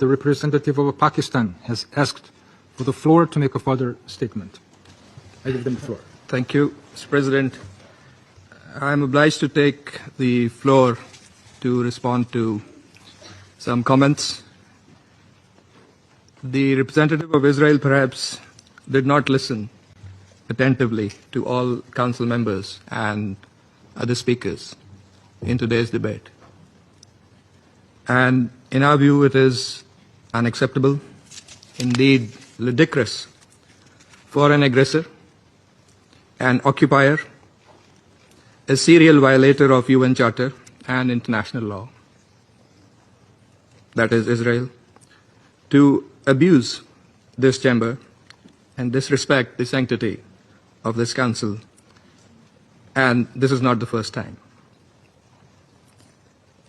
the representative of Pakistan has asked for the floor to make a further statement. I give them the floor. Thank you, Mr. President. I'm obliged to take the floor to respond to some comments. The representative of Israel perhaps did not listen attentively to all council members and other speakers in today's debate. And in our view, it is unacceptable, indeed ludicrous, for an aggressor, an occupier, a serial violator of UN Charter and international law, that is Israel, to abuse this chamber and disrespect the sanctity of this council. And this is not the first time.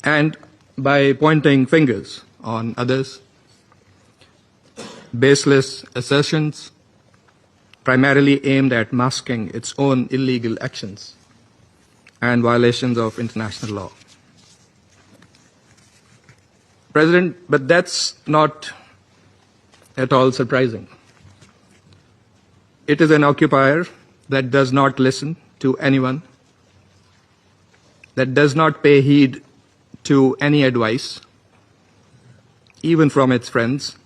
And by pointing fingers on others, baseless assertions primarily aimed at masking its own illegal actions and violations of international law. President, but that's not at all surprising. It is an occupier that does not listen to anyone, that does not pay heed to any advice, even from its friends,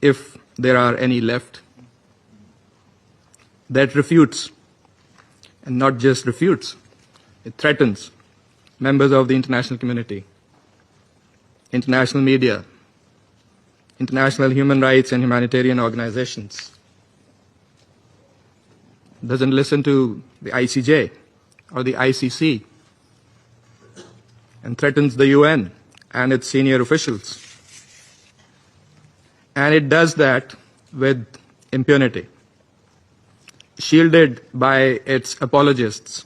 if there are any left, that refutes, and not just refutes, it threatens members of the international community, international media, international human rights and humanitarian organizations, doesn't listen to the ICJ or the ICC, and threatens the UN and its senior officials. And it does that with impunity, shielded by its apologists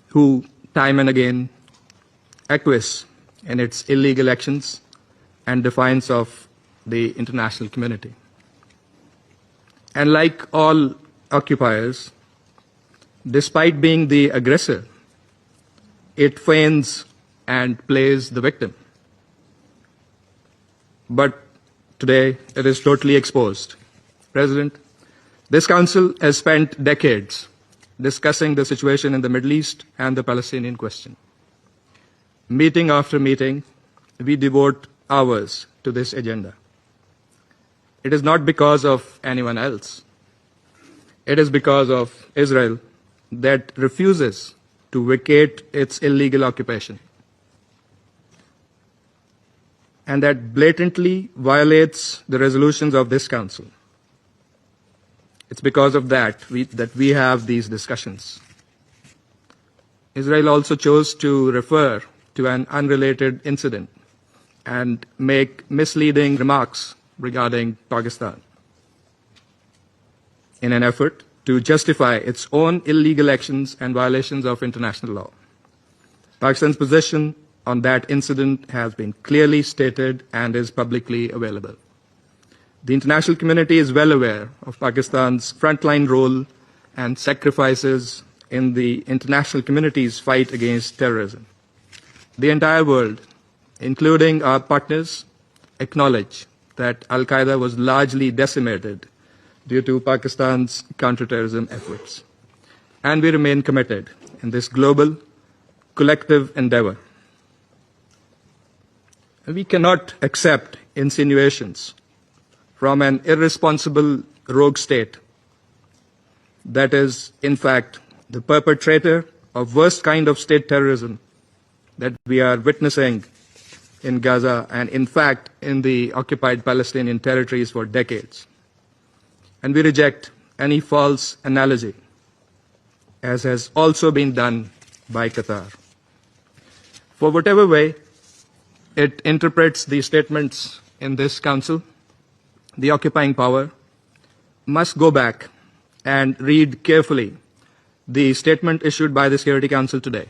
who time and again acquiesce in its illegal actions and defiance of the international community. And like all occupiers, despite being the aggressor, it feigns and plays the victim. But today it is totally exposed. President, this Council has spent decades discussing the situation in the Middle East and the Palestinian question. Meeting after meeting, we devote hours to this agenda. It is not because of anyone else. It is because of Israel that refuses to vacate its illegal occupation, and that blatantly violates the resolutions of this Council. It's because of that we have these discussions. Israel also chose to refer to an unrelated incident and make misleading remarks regarding Pakistan in an effort to justify its own illegal actions and violations of international law. Pakistan's position on that incident has been clearly stated and is publicly available. The international community is well aware of Pakistan's frontline role and sacrifices in the international community's fight against terrorism. The entire world, including our partners, acknowledge that Al-Qaeda was largely decimated due to Pakistan's counterterrorism efforts. And we remain committed in this global, collective endeavor. We cannot accept insinuations from an irresponsible rogue state that is, in fact, the perpetrator of worst kind of state terrorism that we are witnessing in Gaza and, in fact, in the occupied Palestinian territories for decades. And we reject any false analogy, as has also been done by Qatar. For whatever way it interprets the statements in this Council, the occupying power must go back and read carefully the statement issued by the Security Council today,